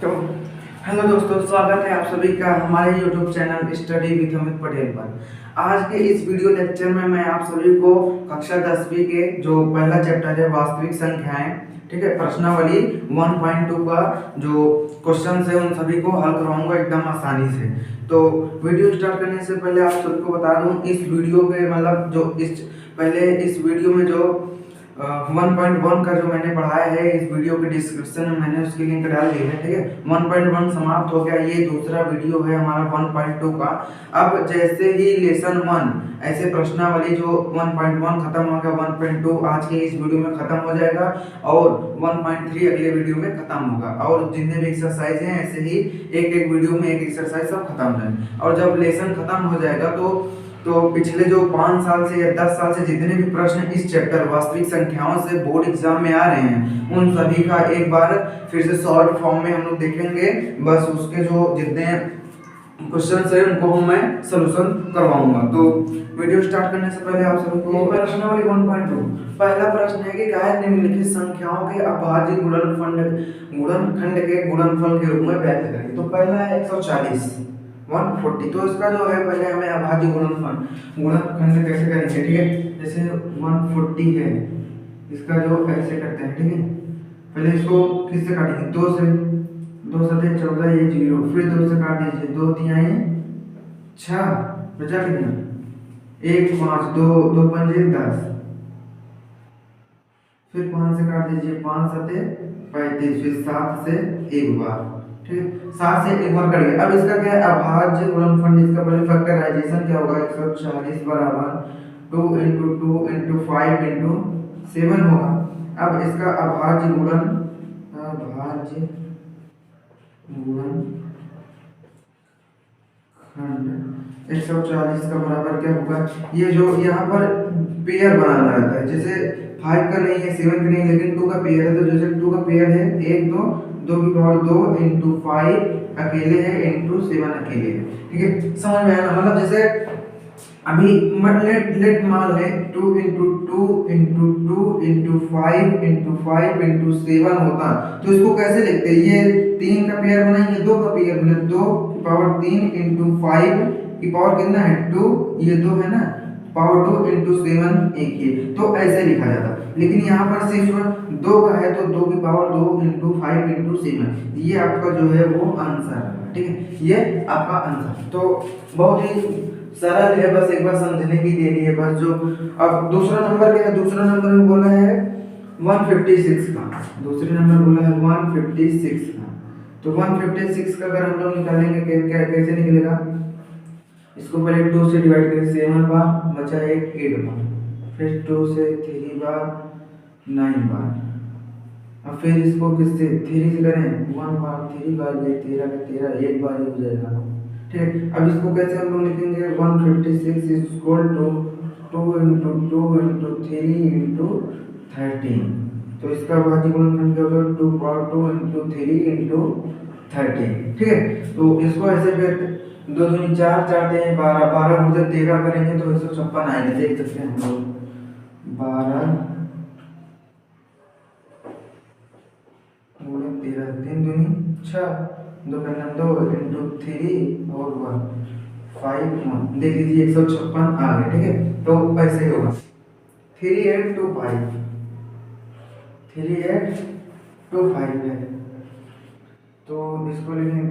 तो हेलो दोस्तों, स्वागत है आप सभी का हमारे YouTube channel study with Amit Patel पर। आज के इस वीडियो लेक्चर में मैं आप सभी को कक्षा 10वीं के जो पहला चैप्टर है वास्तविक संख्याएं, ठीक है, प्रश्नावली 1.2 का जो क्वेश्चन है उन सभी को हल करवाऊंगा एकदम आसानी से। तो वीडियो स्टार्ट करने से पहले आप सभी को बता दूं, इस वीडियो के मतलब जो इस वीडियो में जो 1.1 का जो मैंने पढ़ाया है, इस वीडियो के डिस्क्रिप्शन में मैंने उसकी लिंक डाल दी है, ठीक है। 1.1 समाप्त हो गया, ये दूसरा वीडियो है हमारा 1.2 का। अब जैसे ही लेसन 1 ऐसे प्रश्नावली जो 1.1 खत्म हो गया, 1.2 आज के इस वीडियो में खत्म हो जाएगा और 1.3 अगले वीडियो में खत्म होगा। और जितने भी एक्सरसाइज हैं ऐसे ही एक एक वीडियो में एक एक्सरसाइज सब खत्म हो जाएंगे। और जब लेसन खत्म हो जाएगा तो पिछले जो 5 साल से या 10 साल से जितने भी प्रश्न इस चैप्टर वास्तविक संख्याओं से बोर्ड एग्जाम में आ रहे हैं उन सभी का एक बार फिर से शॉर्ट फॉर्म में हम लोग देखेंगे। बस उसके जो जितने क्वेश्चन है उनको मैं सलूशन करवाऊंगा। तो वीडियो स्टार्ट करने से पहले आप सभी को प्रश्नावली 1.2 पहला प्रश्न है कि गाय निम्नलिखित संख्याओं के अभाज्य गुणनखंड के गुणनफल के रूप में व्यक्त करें। तो पहला है 140 140। तो इसका जो है पहले हमें अभाज्य गुणनखंड कैसे करेंगे, ठीक है। जैसे 140 है, इसका जो ऐसे करते हैं, ठीक है। पहले इसको किससे काटेंगे, 2 से, 2 7 14, ये 0, फिर 2 से काट दीजिए, 2 3 6, बचा कितना 1 5, 2 2 5 10, फिर 5 से काट दीजिए, 5 7 35, फिर 7 से एक बार, ठीक है। 7 से एक बार कट गया। अब इसका क्या है अभाज्य गुणनफल, इसका पहले फैक्टराइजेशन क्या होगा, 140 बराबर 2 × 2 × 5 × 7 होगा। अब इसका अभाज्य गुणनखंड 140 का बराबर क्या होगा, ये जो यहाँ पर पेयर बनाना रहता है, जैसे 5 का नहीं है, 7 का नहीं है, लेकिन 2 का पेयर है। तो जैसे 2 का पेयर है 1 2 2 की पावर 2 × 5 अकेले है × 7 अकेले है, ठीक है। समझ में आया ना, मतलब जैसे अभी लेट मान ले 2 × 2 × 2 × 5 × 5 × 7 होता, तो इसको कैसे लिखते हैं, ये 3 का पेयर बनाएंगे, 2 का पेयर बने, 2 की पावर 3 × 5 की पावर कितना है 2, ये 2 है ना, पावर 2 × 7 एक ही, तो ऐसे लिखा जाता। लेकिन यहाँ पर सिर्फ 2 का है तो 2 की पावर 2 × 5 × 7, ये आपका जो है वो आंसर है, ठीक है। ये आपका आंसर तो बहुत ही सरल है, बस एक बार समझने की देरी है बस। जो अब दूसरा नंबर क्या है, दूसरा नंबर में बोला है 156 का, दूसरे नंबर बोला है 156 का। तो 156 का अगर हम लोग निकालेंगे कैसे निकलेगा, इसको पहले 2 से डिवाइड करें 7 बार, बचा 8 बार, फिर 2 से 3 बार 9 बार, अब फिर इसको किससे 3 से करें 1 बार, 3 बार, ये 13 का 13 एक बार ही हो जाएगा, ठीक। अब इसको कैसे हम लोग लिखेंगे 156 इज इक्वल टू 2 × 2 × 3 × 13। तो इसका भाज्य गुणनखंड क्या होगा 2 पावर 2 × 3 × 13, ठीक है। तो इसको ऐसे फिर 2 दूनी 4 4 3 12 12 मुझे 13 करेंगे तो 156 आएंगे, देख सकते हैं हम लोग 12 13 3 दूनी 6 2 का 2 × 3 और 1 5 1, देख लीजिए 156 आ गए, ठीक है। तो ऐसे ही होगा 3825 3825 है, तो इसको लिखेंगे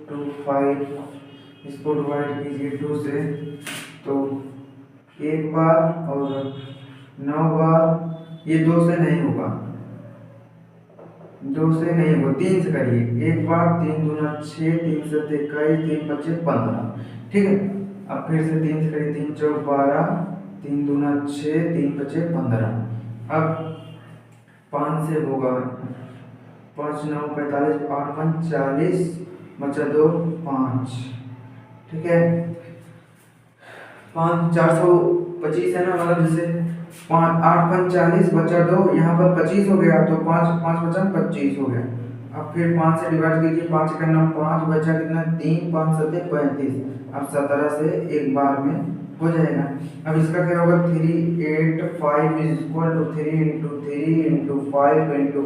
3825, इसको डिवाइड कीजिए 2 से, तो 1 बार और 9 बार, ये 2 से नहीं होगा, 2 से नहीं होगा, 3 से करिए, 1 बार 3 दूना 6 3 7 21 3 25 15, ठीक है। अब फिर से 3 से करिए, 3 4 12 3 दूना 6 3 25 15। अब 5 से होगा 5 9 45 8 5 40, बचा 2 5, ठीक है। 5 425 है ना, मतलब जैसे 5 8 5 40 बचा 2, यहाँ पर 25 हो गया, तो 5 5 बचा 25 हो गया। अब फिर 5 से डिवाइड कीजिए, 5 का नाम 5, बचा कितना 3 5 7 35, अब 17 से एक बार में हो जाएगा। अब इसका क्या होगा 385 is equal to 3 × 3 into 5 into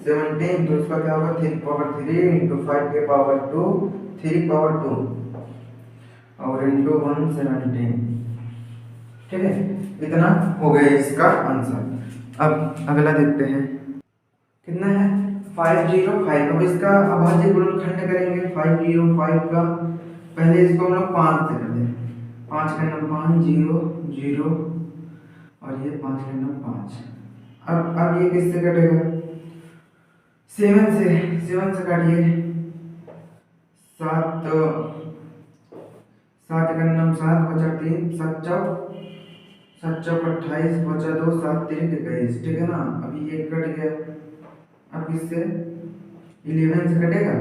17, तो इसका क्या होगा 3 पावर 3 इंटू 5 के पावर 2 3 पावर 2 और इंटू 117। ठीक है, इतना हो गया इसका आंसर। अब अगला देखते हैं कितना है 505। अब इसका अभाज्य गुणनखंड करेंगे 505 का। पहले इसको हम लोग 5 से कर दें, 5 का नंबर 5 0 0 और ये 5 का नंबर 5। अब ये किससे कटेगा 7 से काटिए 7 7 का नंबर 7 बचा 3 7 चौक 28 बचा 2 7 3 21। ठीक है ना। अभी ये कट गया, अब इससे 11 से कटेगा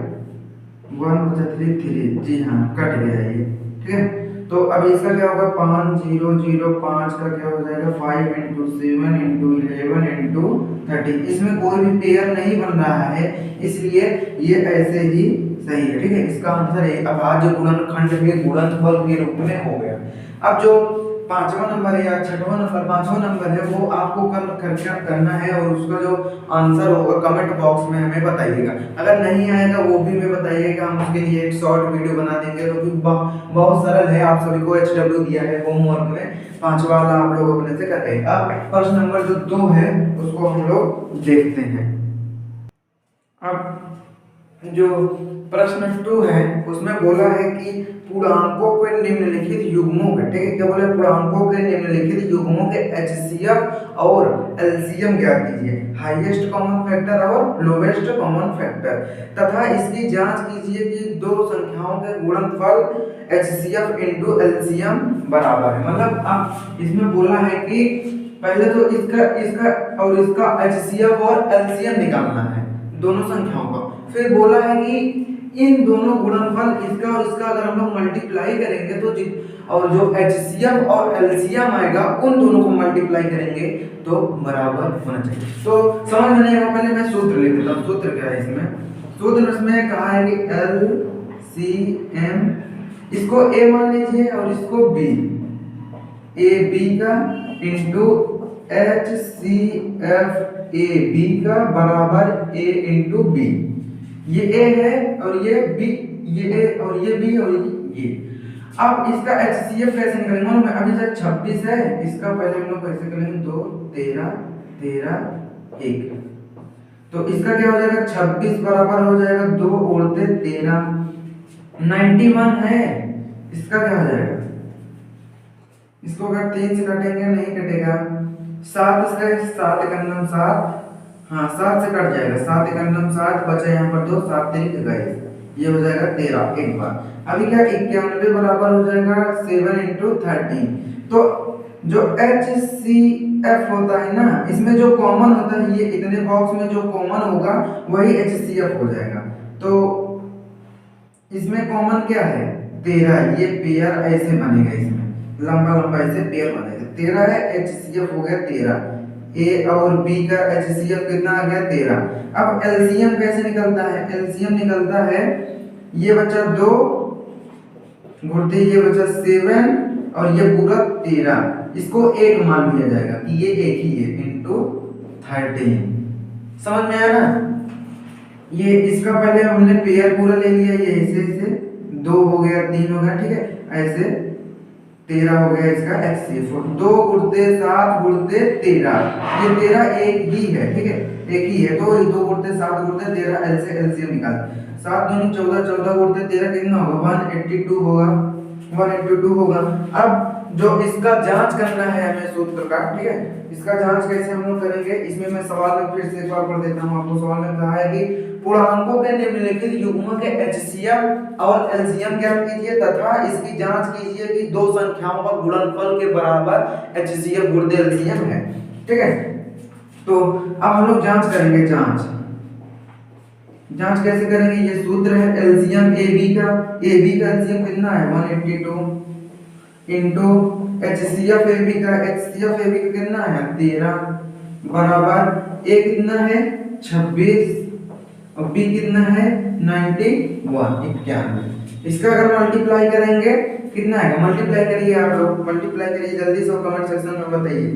1 बचा 3 3। जी हाँ, कट गया ये। ठीक है, तो अभी इसका क्या होगा 5 0 0 5 का क्या हो जाएगा 5 इंटू 7 इंटू 11 इंटू 30। इसमें कोई भी पेयर नहीं बन रहा है, इसलिए ये ऐसे ही सही है। ठीक है, इसका आंसर है अभाज्य गुणनखंड के गुणनफल के रूप में हो गया। अब जो 5वां नंबर है या 6वां नंबर 5वां नंबर है वो आपको करना है और उसका जो आंसर होगा कमेंट बॉक्स में हमें बताइएगा। अगर नहीं आएगा वो भी हमें बताइएगा, हम उसके लिए एक शॉर्ट वीडियो बना देंगे। क्योंकि बहुत सरल है, आप सभी को HW दिया है होमवर्क में, 5 वाला आप लोग अपने से करेंगे। अब प्रश्न नंबर जो 2 है उसको हम लोग देखते हैं। अब जो प्रश्न 2 है उसमें बोला है कि पूर्णांकों के निम्नलिखित युग्मों के, ठीक है, क्या बोले पूर्णांकों के निम्नलिखित युग्मों के HCF और LCM ज्ञात कीजिए, हाईएस्ट कॉमन फैक्टर और लोवेस्ट कॉमन फैक्टर, तथा इसकी जांच कीजिए कि दो संख्याओं के गुणनफल HCF इंटू LCM बराबर है। मतलब अब इसमें बोला है कि पहले तो इसका और इसका HCF और LCM निकालना है दोनों संख्याओं का। फिर बोला है कि इन दोनों गुणनफल इसका और इसका अगर हम लोग मल्टीप्लाई करेंगे तो और जो HCF और LCM आएगा उन दोनों को मल्टीप्लाई करेंगे तो बराबर होना चाहिए। तो समझ में नहीं आएगा, पहले मैं सूत्र लिख देता हूँ। सूत्र क्या है इसमें, सूत्र इसमें कहा है कि LCM, इसको A मान लीजिए और इसको B, AB का इंटू HCF AB का बराबर A इंटू B। ये A है और ये B, ये A और ये B और ये। अब इसका HCF कैसे निकालेंगे, मालूम है? अभी तक 26 है, इसका पहले हम लोग कैसे करेंगे 2 13 13 1, तो इसका क्या हो जाएगा 26 बराबर हो जाएगा 2 उड़ते 13, 91 है। इसका क्या हो जाएगा, इसको अगर 3 से काटेंगे नहीं कटेगा, 7 से 7 का नंबर 7, हाँ 7 से कट जाएगा, 7 का नंबर 7 बचा यहाँ पर 2 7 3 गए, ये हो जाएगा 13 एक बार। अभी क्या 91 बराबर हो जाएगा 7 इंटू 13। तो जो HCF होता है ना, इसमें जो कॉमन होता है, ये इतने बॉक्स में जो कॉमन होगा वही HCF हो जाएगा। तो इसमें कॉमन क्या है 13, ये पेयर ऐसे बनेगा, इसमें लंबा लंबा ऐसे पेयर बनेगा। 13 है, HCF हो गया 13, A और B का HCF कितना आ गया 13। अब LCM कैसे निकलता है, LCM निकलता है ये बचा 2 गुणते ये बचा 7 और ये पूरा 13, इसको 1 मान लिया जाएगा कि ये एक ही है इंटू 13। समझ में आया ना। ये इसका पहले हमने पेयर पूरा ले लिया, ये ऐसे 2 हो गया 3 हो गया, ठीक है, ऐसे 13 हो गया इसका HCF। 2 गुणते 7 गुणते 13, ये 13 एक ही है, ठीक है, एक ही है। तो 2 गुणते 7 गुणते 13, L से LCM निकाल, 7 दूनी 14, 14 गुणते 13 कितना होगा 182 होगा, 182 होगा। अब जो इसका जांच करना है हमें सूत्र का, ठीक है, इसका जांच कैसे हम लोग करेंगे, इसमें मैं सवाल में फिर से एक बार पढ़ देता हूँ आपको। सवाल में कहा है कि पूर्णांकों के निम्नलिखित युग्मों के HCF और LCM ज्ञात कीजिए तथा इसकी जांच कीजिए कि दो संख्याओं का गुणनफल के बराबर HCF गुणित LCM है, ठीक है। तो अब हम लोग जांच करेंगे, जांच कैसे करेंगे, ये सूत्र है LCM AB का LCM कितना है 182 इंटू HCF AB का कितना है 13 बराबर A कितना है 26 और B कितना है 91। इसका अगर मल्टीप्लाई करेंगे कितना आएगा, मल्टीप्लाई करिए आप लोग, मल्टीप्लाई करिए जल्दी से कमेंट सेक्शन में बताइए।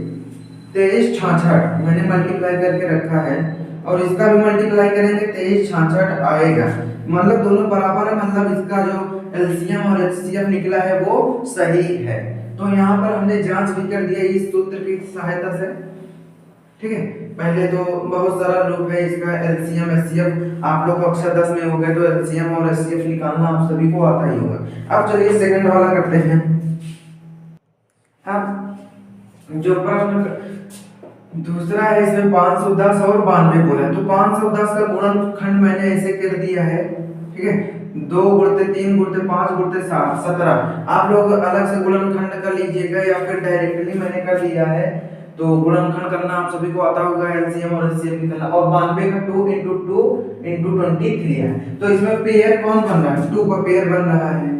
2366 मैंने मल्टीप्लाई करके रखा है, और इसका भी मल्टीप्लाई करेंगे 2366 आएगा। मतलब दोनों बराबर है, मतलब इसका जो एलसीएम और एचसीएफ निकला है वो सही है। तो यहाँ पर हमने जांच भी कर दिया इस सूत्र की सहायता से। ठीक है, पहले तो बहुत सारा लूप है इसका, एलसीएम एचसीएफ आप लोग कक्षा 10 में हो गए तो एलसीएम और एचसीएफ निकालना आप सभी को आता ही होगा। अब चलिए सेकंड वाला करते हैं। अब जो प्रश्न दूसरा है इसमें 510 और 92 बोला है, तो 510 का गुणनखंड मैंने ऐसे कर दिया है। ठीक है, 2 गुणते 3 गुणते 5 गुणते 7 17। आप लोग अलग से गुणनखंड कर लीजिएगा या फिर डायरेक्टली मैंने कर लिया है। तो गुणनखंड करना आप सभी को आता होगा, एलसीएम और एचसीएफ निकालना। और 92 का 2 × 2 × 23 है, तो इसमें पेयर कौन बन रहा है? 2 का पेयर बन रहा है।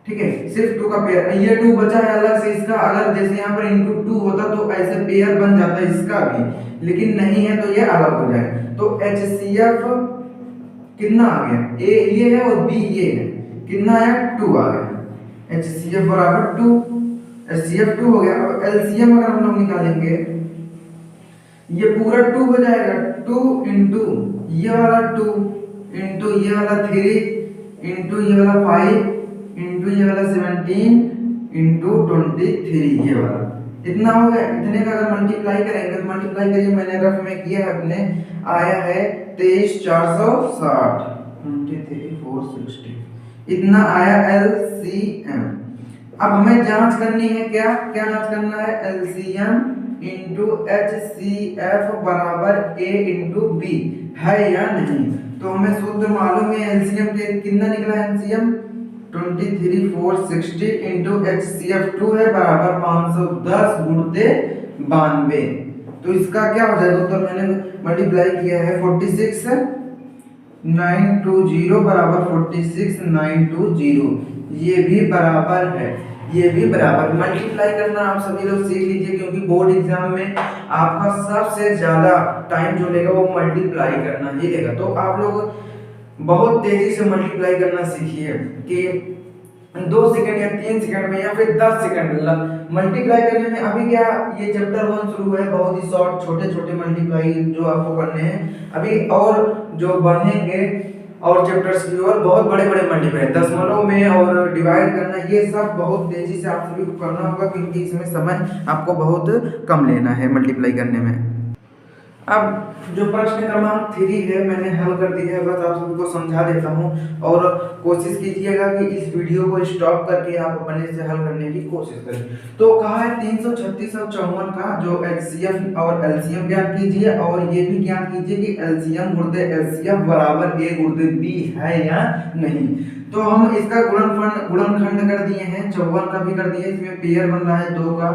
ठीक है, सिर्फ 2 का पेयर, ये 2 बचा है अलग से इसका। अगर जैसे यहाँ पर × 2 होता तो ऐसे पेयर बन जाता इसका भी, लेकिन नहीं है तो ये अलग हो जाए। तो HCF कितना आ गया? A ये है और B ये है, कितना आया? 2 आ गया। HCF बराबर 2, HCF 2 हो गया। अब LCM अगर हम लोग निकालेंगे, ये पूरा 2 हो जाएगा। 2 × ये वाला 2 × ये वाला 3 × ये वाला 5 × ये वाला 17 × 23 ये वाला, इतना हो गया। इतने का अगर मल्टीप्लाई करेंगे तो मल्टीप्लाई करिए, मैंने रफ में किया है अपने, आया है 23460 23460, इतना आया LCM। अब हमें जांच करनी है, क्या क्या जांच करना है? LCM × HCF बराबर A × B है या नहीं। तो हमें सूत्र मालूम है LCM के कितना निकला है? LCM 23460 × HCF 2 है बराबर 510 गुणते 92। तो इसका क्या हो जाएगा? तो मैंने मल्टीप्लाई किया है 46920 बराबर 46920, ये भी बराबर है, ये भी बराबर। मल्टीप्लाई करना आप सभी लोग सीख लीजिए, क्योंकि बोर्ड एग्जाम में आपका सबसे ज्यादा टाइम जो लेगा वो मल्टीप्लाई करना ही लेगा। तो आप लोग बहुत तेजी से मल्टीप्लाई करना सीखिए कि 2 सेकंड या 3 सेकंड में या फिर 10 सेकंड मल्टीप्लाई करने में। अभी क्या ये चैप्टर 1 शुरू है, बहुत ही शॉर्ट छोटे छोटे मल्टीप्लाई जो आपको करने हैं अभी, और जो बढ़ेंगे और चैप्टर्स की और बहुत बड़े बड़े मल्टीप्लाई दशमलव में और डिवाइड करना, ये सब बहुत तेजी से आप सभी को करना होगा, क्योंकि इसमें समय आपको बहुत कम लेना है मल्टीप्लाई करने में। अब जो प्रश्न क्रमांक 3 है मैंने हल कर दिया है, बस आप सभी को समझा देता हूँ, और कोशिश कीजिएगा कि इस वीडियो को स्टॉप करके आप अपने से हल करने की कोशिश करें। तो कहा है 336 और 54 का जो HCF और LCM ज्ञात कीजिए, और ये भी ज्ञात कीजिए कि LCM गुणित HCF बराबर A गुणित B है या नहीं। तो हम इसका गुणनखंड कर दिए हैं, 54 का भी कर दिए, इसमें पेयर बन रहा है 2 का,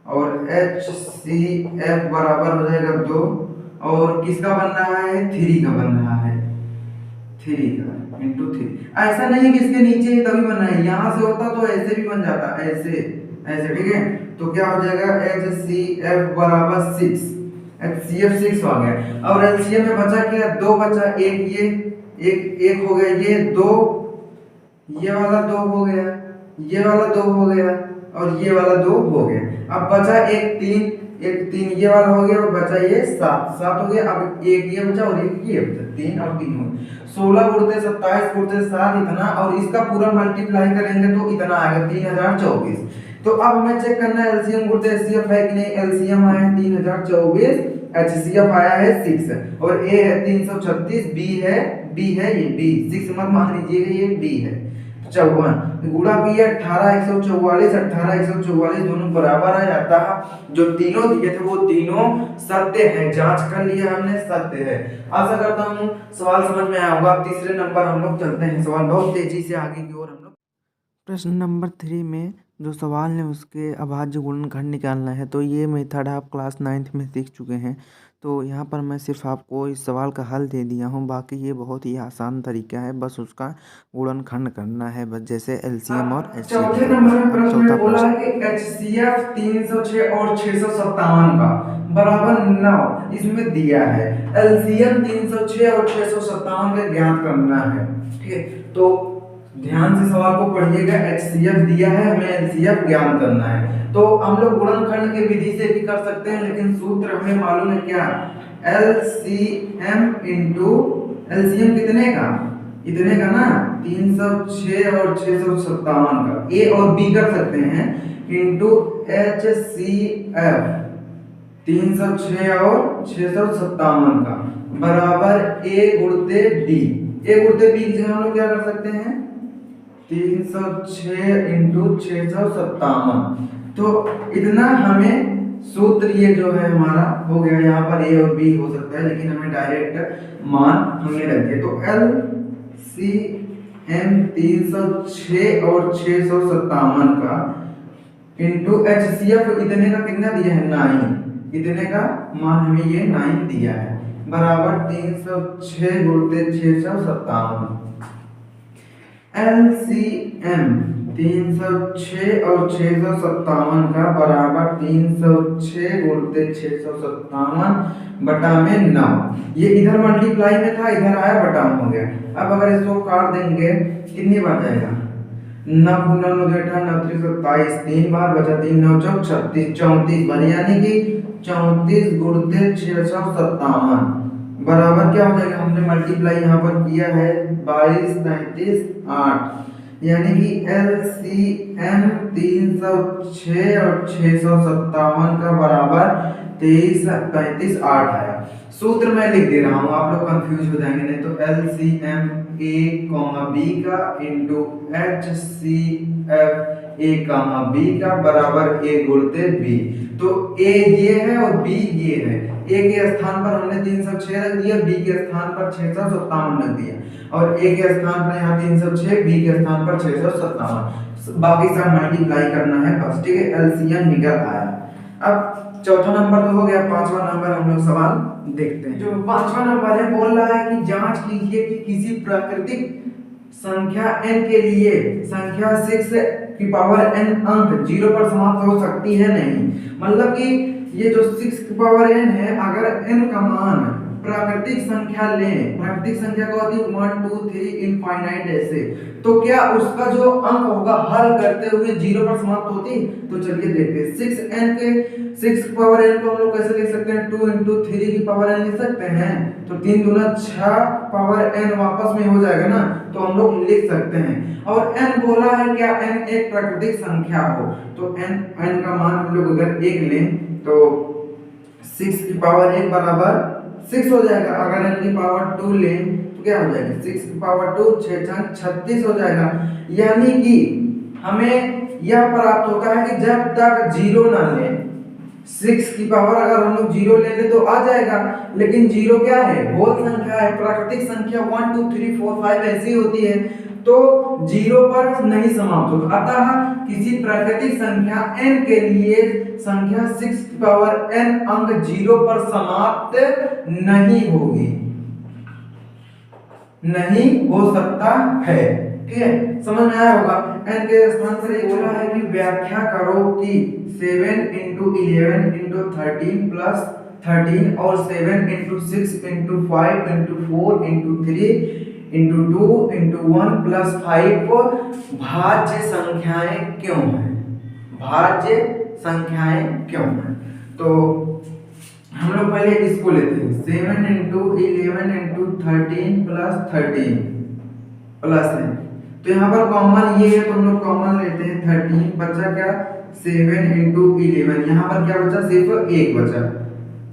और HCF बराबर हो जाएगा 2, और किसका बन रहा है? 3 का बन रहा है, 3 का × 3। ऐसा नहीं कि इसके नीचे ही तभी बन रहा है, यहाँ से होता तो ऐसे भी बन जाता, ऐसे ऐसे। ठीक है, तो क्या हो जाएगा? HCF बराबर 6, HCF 6 हो गया। और LCM में बचा क्या? 2 बचा, एक हो गया, ये 2, ये वाला 2 हो गया, ये वाला 2 हो गया, और ये वाला 2 हो गया। अब बचा एक 3 ये वाला हो गया, और बचा ये 7 हो गया। अब एक ये बचा और एक ये बचा, 3 और 3 हो गया। 16 गुणित 27 गुणित 7 इतना, और इसका पूरा मल्टीप्लाई करेंगे तो इतना आएगा 3024। तो अब हमें चेक करना है LCM गुणित HCF है कि नहीं। LCM आया है 3024, HCF आया है 6, और A है 336, B है ये B, 6 मत मान लीजिएगा, ये B है 54। गुणा किया 18144, 18144 दोनों बराबर आ जाता है। जो तीनों दिए थे वो तीनों सत्य है, जांच कर लिया हमने, सत्य है। आशा करता हूँ सवाल समझ में आया होगा। अब तीसरे नंबर हम लोग चलते हैं, सवाल बहुत तेजी से आगे की ओर हम लोग। प्रश्न नंबर 3 में जो सवाल है उसके अभाज्य गुणनखंड निकालना है। तो ये मेथड आप क्लास 9th में सीख चुके हैं, तो यहाँ पर मैं सिर्फ आपको इस सवाल का हल दे दिया हूँ। बाकी ये बहुत ही आसान तरीका है, बस उसका गुणनखंड करना है, बस जैसे LCM और HCF। चौथे नंबर में प्रश्न में बोला है कि HCF 306 और 657 का बराबर 9 इसमें दिया है। LCM 306 और 657 का ज्ञात करना है। ठीक है, तो ध्यान से सवाल को पढ़िएगा। HCF दिया है, हमें LCF ज्ञात करना है। तो हम लोग गुणनखंड की विधि से भी कर सकते हैं, लेकिन सूत्र हमें मालूम है क्या, LCM इंटू LCM कितने का, इतने का ना 306 और 657 का, A और B कर सकते हैं, इंटू HCF 306 और 657 का बराबर A गुणते B। A गुणते B की जगह हम लोग क्या कर सकते हैं, 306 इंटू 657। तो इतना हमें सूत्र ये जो है हमारा हो गया। यहाँ पर A और B हो सकता है, लेकिन हमें डायरेक्ट मान हमने रख दिया। तो LCM 306 और 657 का इंटू HCF इतने का कितना दिया है, 9, इतने का मान हमें ये 9 दिया है, बराबर 306 गुणते 657। LCM 306 और 657 का बराबर 306 गुणते 657 बटा में 9। ये इधर मल्टीप्लाई में था, इधर आया बटा में हो गया। अब अगर इसको काट देंगे कितनी बार जाएगा, 9 गुना 9 बेटा 9 3 27, 3 बार बचा, 3 9 चौक 36, 34 बार, यानी कि 34 गुणते 657 बराबर क्या हो जाएगा, हमने मल्टीप्लाई यहाँ पर किया है 22 33 8, यानी कि LCM 306 और 657 का बराबर 23 35 8 आया। सूत्र मैं लिख दे रहा हूँ, आप लोग कंफ्यूज हो जाएंगे नहीं तो। LCM A, B का इंटू HCF A, B का बराबर A गुणते B। तो A ये है और B ये है। A के स्थान पर हमने 306 रख दिया, B के स्थान पर 657 रख दिया, और A के स्थान पर यहाँ 306, B के स्थान पर 657, बाकी सब मल्टीप्लाई करना है बस, ठीक है। LCM निकल आया। अब चौथा नंबर तो हो गया, पांचवा नंबर हम लोग सवाल देखते हैं। जो पांचवा नंबर है, बोल रहा है कि जांच कीजिए कि किसी प्राकृतिक संख्या n के लिए संख्या 6 की पावर n अंक 0 पर समाप्त हो सकती है नहीं। मतलब कि ये जो 6 की पावर n है, अगर n का मान प्राकृतिक संख्या लें, प्राकृतिक संख्या को होती है 1 2 3 इनफाइनाइट ऐसे, तो क्या उसका जो अंक होगा हल करते हुए 0 पर समाप्त होती। तो चलिए देखते हैं। 6 की पावर n को हम लोग कैसे लिख सकते हैं, 2 इंटू 3 की पावर n लिख सकते हैं। तो 3 दूना 6 पावर n वापस में हो जाएगा ना, तो हम लोग लिख सकते हैं। और n बोला है क्या, n एक प्राकृतिक संख्या हो, तो n का मान हम लोग अगर 1 लें तो 6 की पावर 1 बराबर 6 हो जाएगा। अगर n की पावर 2 लें तो क्या हो जाएगा, 6 की पावर 2 6 36 हो जाएगा। यानी कि हमें यह प्राप्त होता है कि जब तक 0 ना लें, 6 की पावर अगर हम लोग 0 ले ले तो आ जाएगा, लेकिन 0 क्या है, होल संख्या है, प्राकृतिक संख्या 1 2 3 4 5 ऐसी होती है, तो 0 पर नहीं समाप्त होगा। अतः किसी प्राकृतिक संख्या n के लिए संख्या 6 की पावर n अंक 0 पर समाप्त नहीं होगी, नहीं हो सकता है। ठीक है, समझ में आया होगा। n के स्थान पर ये बोला है कि व्याख्या करो कि 7 इंटू 11 इंटू 13 प्लस 13 और 7 into 6 into 5 into 4 into 3 into 2 into 1 plus 5 भाज्य संख्याएं क्यों हैं, भाज्य संख्याएं क्यों हैं। तो हम लोग पहले इसको लेते हैं, 7 इंटू 11 इंटू 13 प्लस 13 प्लस है, तो यहाँ पर कॉमन ये है तो हम लोग कॉमन लेते हैं 13, बचा क्या 7 इंटू 11, यहाँ पर क्या बचा, सिर्फ 1 बचा,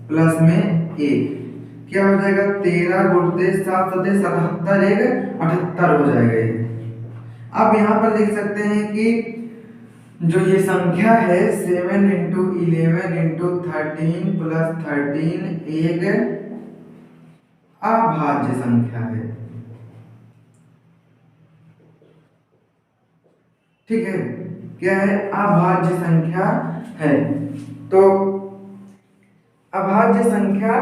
प्लस में 1, क्या हो जाएगा 13 गुणते 7 सते 77 1 78 हो जाएगा ये। अब यहाँ पर देख सकते हैं कि जो ये संख्या है 7 इंटू 11 इंटू 13 प्लस 13 एक अभाज्य संख्या है। ठीक है, क्या है, अभाज्य संख्या है। तो अभाज्य संख्या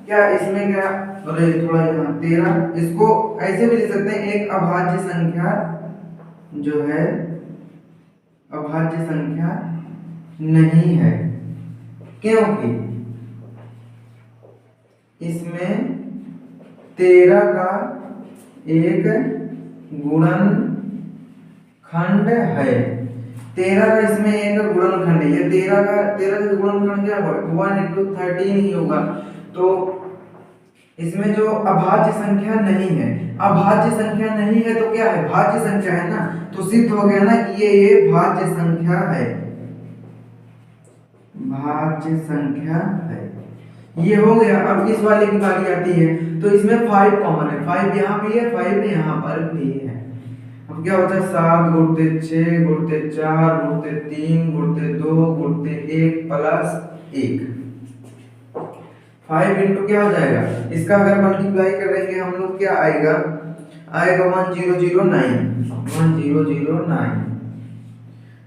क्या, इसमें क्या, थोड़ा यहाँ 13, इसको ऐसे भी लिख सकते हैं, एक अभाज्य संख्या जो है अभाज्य संख्या नहीं है, क्योंकि इसमें 13 का एक गुणन खंड है। 13 का इसमें एक गुणनखंड है, ये 13 का गुणनखंड क्या होगा 1 into 13 ही होगा। तो इसमें जो अभाज्य संख्या नहीं है, अभाज्य संख्या नहीं है तो क्या है भाज्य संख्या है ना, तो सिद्ध हो गया ना कि ये भाज्य संख्या है, भाज्य संख्या है, ये हो गया। अब इस वाले की बारी आती है, तो इसमें 5 कॉमन है, 5 यहाँ भी है, 5 यहाँ पर भी है। अब क्या होता है 7 गुणते 6 गुणते 4 गुणते 3 गुणते 2 गुणते 1 प्लस 1, 5 इंटू क्या हो जाएगा, इसका अगर मल्टीप्लाई करेंगे हम लोग क्या आएगा 1009, 1009।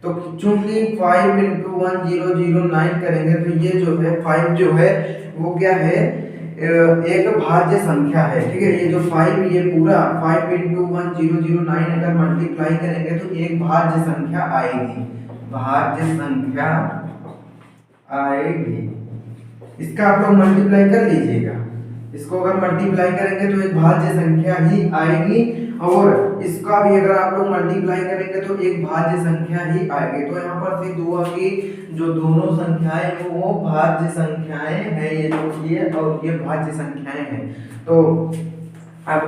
तो चूंकि 5 इंटू 1009 करेंगे तो ये जो है 5 जो है वो क्या है एक भाज्य संख्या है, ठीक है। ये जो 5 ये पूरा 5 इंटू 1009 अगर मल्टीप्लाई करेंगे तो एक भाज्य संख्या आएगी, भाज्य संख्या आएगी। इसका आप लोग मल्टीप्लाई कर लीजिएगा, इसको अगर मल्टीप्लाई करेंगे तो एक भाज्य संख्या ही आएगी, और इसका भी अगर आप लोग मल्टीप्लाई करेंगे तो एक भाज्य संख्या ही आएगी। तो यहाँ पर सिद्ध हुआ कि जो दोनों संख्याएं वो भाज्य संख्याएं हैं, ये जो ये और ये भाज्य संख्याएं हैं। तो अब